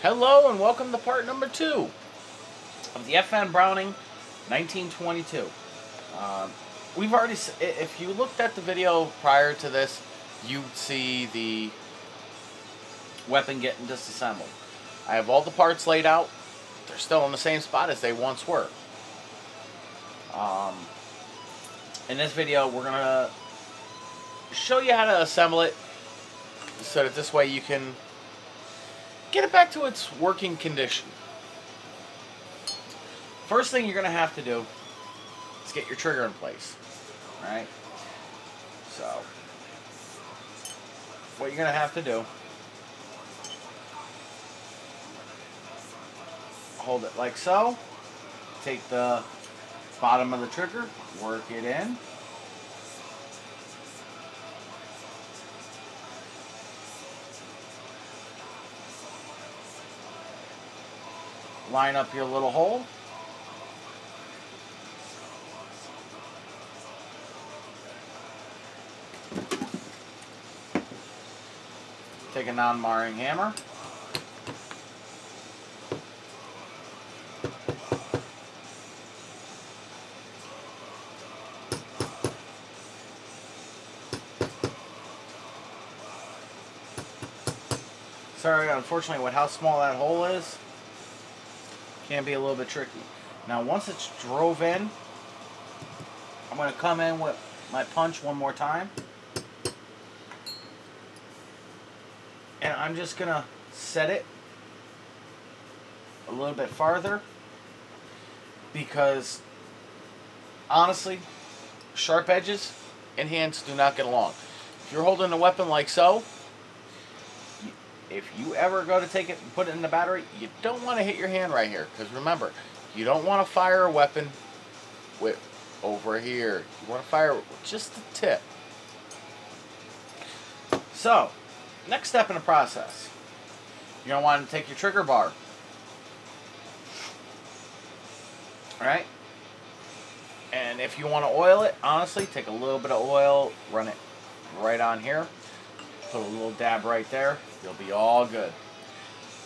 Hello and welcome to part number 2 of the FN Browning 1922. We've already, if you looked at the video prior to this, you'd see the weapon getting disassembled. I have all the parts laid out. They're still in the same spot as they once were. In this video, we're going to show you how to assemble it so that this way you can get it back to its working condition. First thing you're going to have to do is get your trigger in place. Alright? So, what you're going to have to do, hold it like so, take the bottom of the trigger, work it in, line up your little hole, take a non-marring hammer, sorry, unfortunately with how small that hole is, can be a little bit tricky. Now once it's drove in, I'm going to come in with my punch one more time. And I'm just going to set it a little bit farther because honestly, sharp edges and hands do not get along. If you're holding a weapon like so, if you ever go to take it and put it in the battery, you don't want to hit your hand right here. Because remember, you don't want to fire a weapon with over here. You want to fire with just the tip. So, next step in the process. You're going to want to take your trigger bar. Alright? And if you want to oil it, honestly, take a little bit of oil, run it right on here. Put a little dab right there. You'll be all good.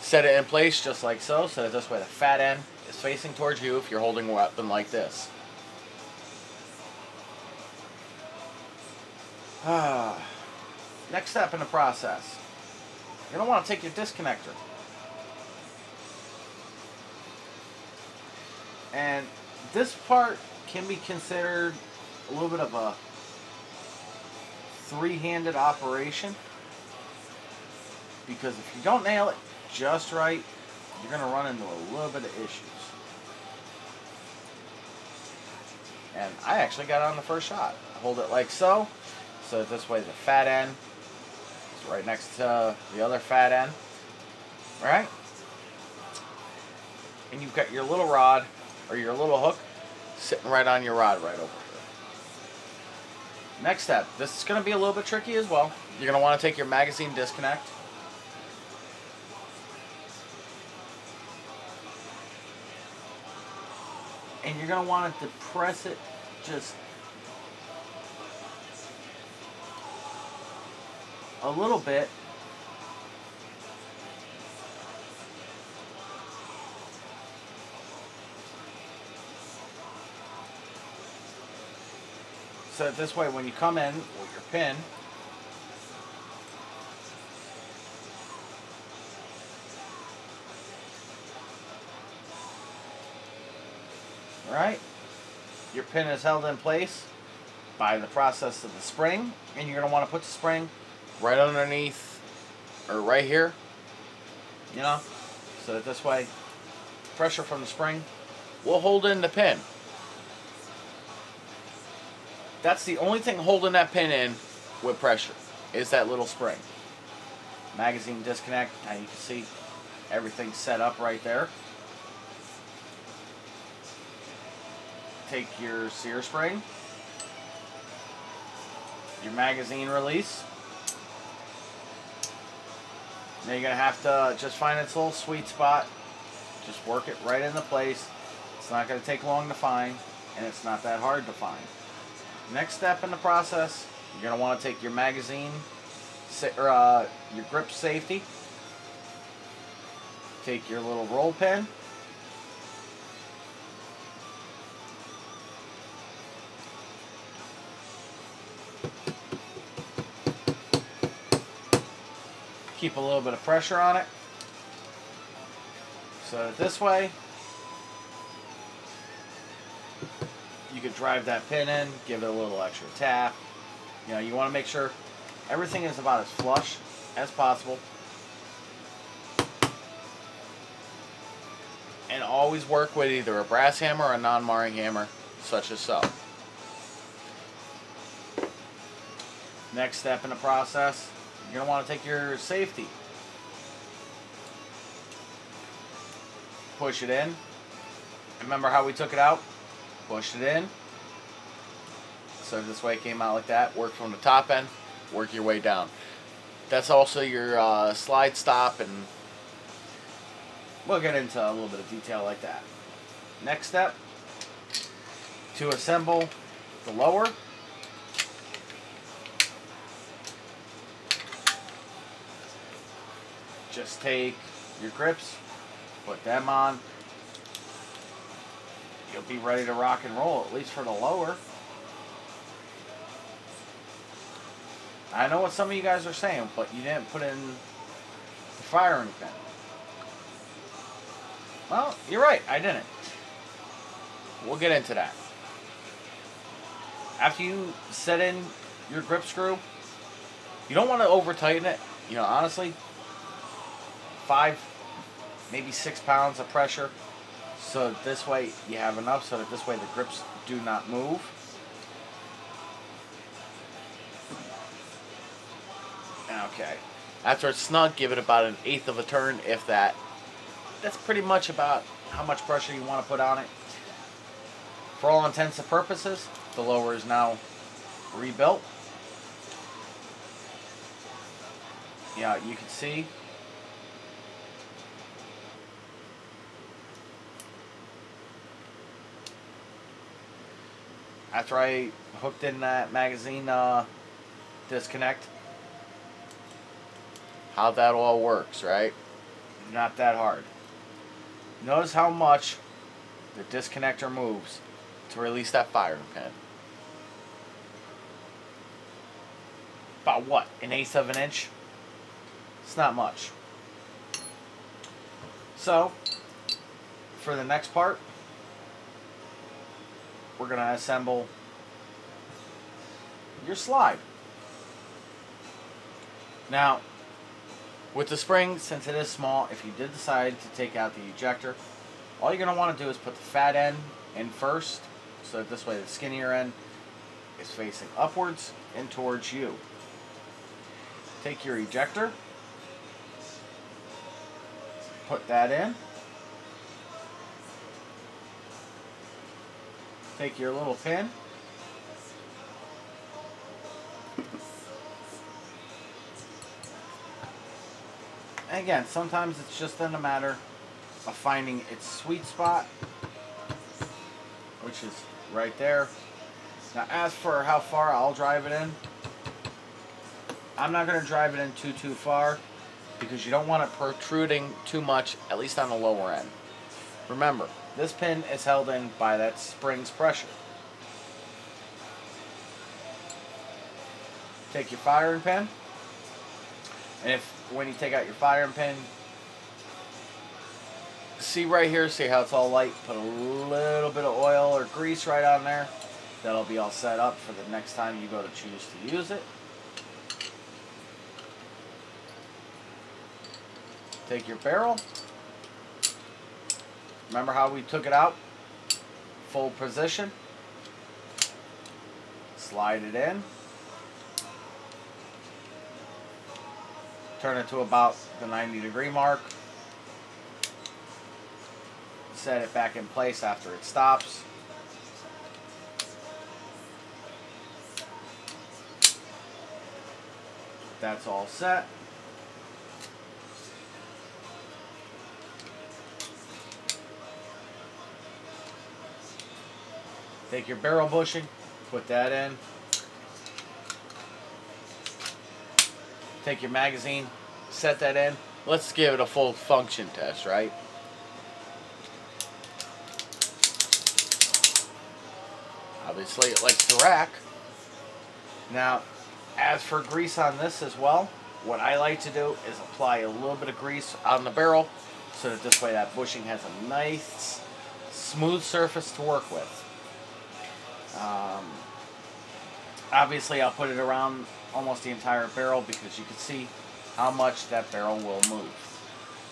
Set it in place just like so. So that this way the fat end is facing towards you if you're holding a weapon like this. Next step in the process. You're going to want to take your disconnector. And this part can be considered a little bit of a three-handed operation. Because if you don't nail it just right, you're going to run into a little bit of issues. And I actually got it on the first shot. Hold it like so. So this way the fat end is right next to the other fat end. Alright? And you've got your little rod, or your little hook, sitting right on your rod right over here. Next step. This is going to be a little bit tricky as well. You're going to want to take your magazine disconnect. And you're going to want to depress it just a little bit. So that this way when you come in with your pin, alright, your pin is held in place by the process of the spring, and you're going to want to put the spring right underneath, or right here, you know, so that this way pressure from the spring will hold in the pin. That's the only thing holding that pin in with pressure, is that little spring. Magazine disconnect, now you can see everything's set up right there. Take your sear spring, your magazine release. Now you're going to have to just find its little sweet spot. Just work it right into place. It's not going to take long to find, and it's not that hard to find. Next step in the process, you're going to want to take your magazine, your grip safety, Take your little roll pin. Keep a little bit of pressure on it. So that this way, you could drive that pin in, give it a little extra tap. You know, you want to make sure everything is about as flush as possible. And always work with either a brass hammer or a non-marring hammer, such as so. Next step in the process, you're going to want to take your safety. Push it in. Remember how we took it out? Push it in. So this way it came out like that. Work from the top end. Work your way down. That's also your slide stop, and we'll get into a little bit of detail like that. Next step, to assemble the lower. Just take your grips, put them on. You'll be ready to rock and roll, at least for the lower. I know what some of you guys are saying, but you didn't put in the firing pin. Well, you're right, I didn't. We'll get into that. After you set in your grip screw, you don't want to over tighten it. You know, honestly, 5, maybe 6 pounds of pressure. So this way you have enough so that this way the grips do not move. Okay. After it's snug, give it about 1/8 of a turn, if that. That's pretty much about how much pressure you want to put on it. For all intents and purposes, the lower is now rebuilt. Yeah, you can see. After I hooked in that magazine disconnect, how that all works, right? Not that hard. Notice how much the disconnector moves to release that firing pin. About what? 1/8 of an inch? It's not much. So, for the next part, we're going to assemble your slide. Now, with the spring, since it is small, if you did decide to take out the ejector, all you're going to want to do is put the fat end in first, so that this way the skinnier end is facing upwards and towards you. Take your ejector, put that in, take your little pin, and again, sometimes it's just in a matter of finding its sweet spot, which is right there. Now, as for how far I'll drive it in, I'm not going to drive it in too far, because you don't want it protruding too much, at least on the lower end. Remember, this pin is held in by that spring's pressure. Take your firing pin, and when you take out your firing pin, see right here, see how it's all light? Put a little bit of oil or grease right on there. That'll be all set up for the next time you go to choose to use it. Take your barrel. Remember how we took it out? Full position. Slide it in. Turn it to about the 90-degree mark. Set it back in place after it stops. That's all set. Take your barrel bushing, put that in. Take your magazine, set that in. let's give it a full function test, right? Obviously, it likes to rack. Now, as for grease on this as well, what I like to do is apply a little bit of grease on the barrel so that this way that bushing has a nice, smooth surface to work with. Obviously, I'll put it around almost the entire barrel because you can see how much that barrel will move.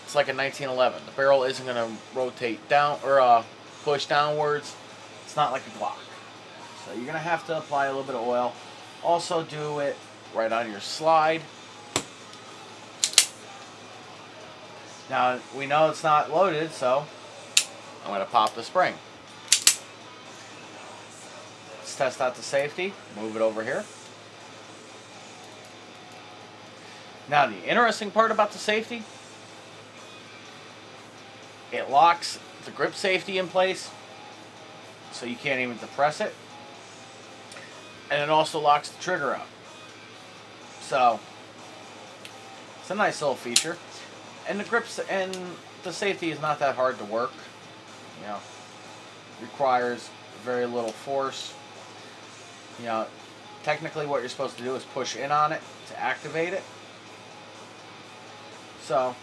It's like a 1911. The barrel isn't going to rotate down or push downwards. It's not like a Glock. So you're going to have to apply a little bit of oil. Also do it right on your slide. Now, we know it's not loaded, so I'm going to pop the spring. Let's test out the safety. Move it over here. Now, the interesting part about the safety, it locks the grip safety in place, so you can't even depress it. And it also locks the trigger up. So, it's a nice little feature. And the grips and the safety is not that hard to work. You know, requires very little force. You know, technically what you're supposed to do is push in on it to activate it. So,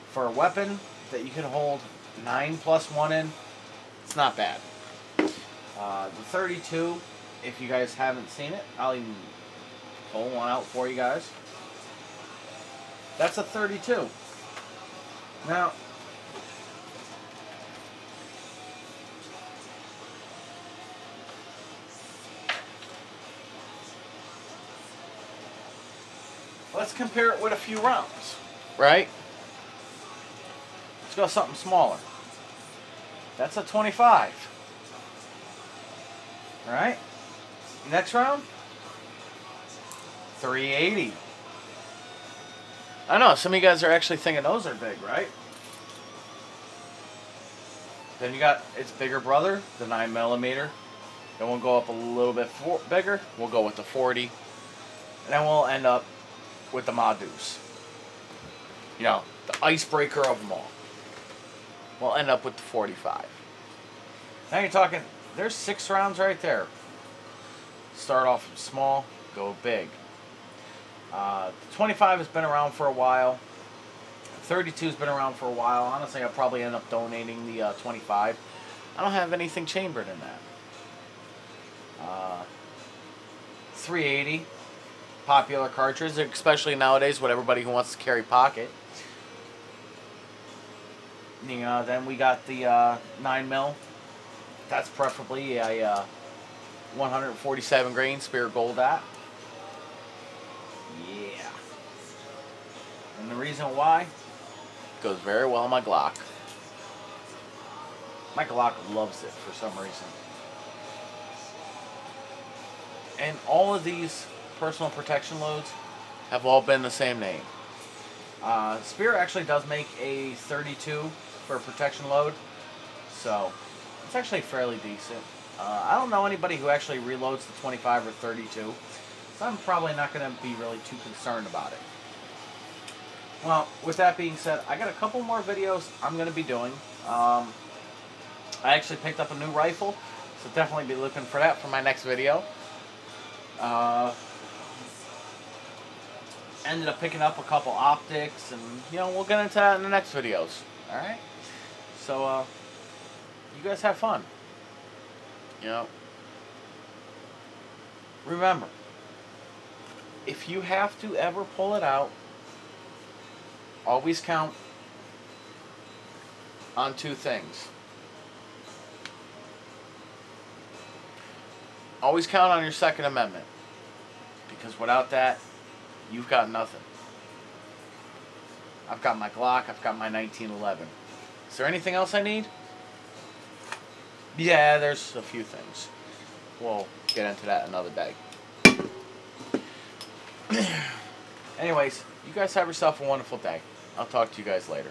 for a weapon that you can hold 9+1 in, it's not bad. The 32, if you guys haven't seen it, I'll even pull one out for you guys. That's a 32. Now, let's compare it with a few rounds, right? Let's go something smaller. That's a 25. Alright? Next round, 380. I know, some of you guys are actually thinking those are big, right? Then you got its bigger brother, the 9mm. Then we'll go up a little bit bigger. We'll go with the 40. And then we'll end up with the Madus. You know, the icebreaker of them all. We'll end up with the 45. Now you're talking, there's 6 rounds right there. Start off small, go big. The 25 has been around for a while. 32 has been around for a while. Honestly, I'll probably end up donating the 25. I don't have anything chambered in that. 380, popular cartridge, especially nowadays with everybody who wants to carry pocket. You know, then we got the 9mm. That's preferably a 147 grain Spear Gold at. Yeah. And the reason why, goes very well on my Glock. My Glock loves it for some reason. And all of these personal protection loads have all been the same name. Spear actually does make a 32 for a protection load, so it's actually fairly decent. I don't know anybody who actually reloads the 25 or 32, so I'm probably not going to be really too concerned about it. Well, with that being said, I got a couple more videos I'm going to be doing. I actually picked up a new rifle, so definitely be looking for that for my next video. Ended up picking up a couple optics, and you know, we'll get into that in the next videos. Alright? So, you guys have fun. You know, remember, if you have to ever pull it out, always count on 2 things. Always count on your Second Amendment, because without that, you've got nothing. I've got my Glock, I've got my 1911. Is there anything else I need? Yeah, there's a few things. We'll get into that another day. Anyways, you guys have yourself a wonderful day. I'll talk to you guys later.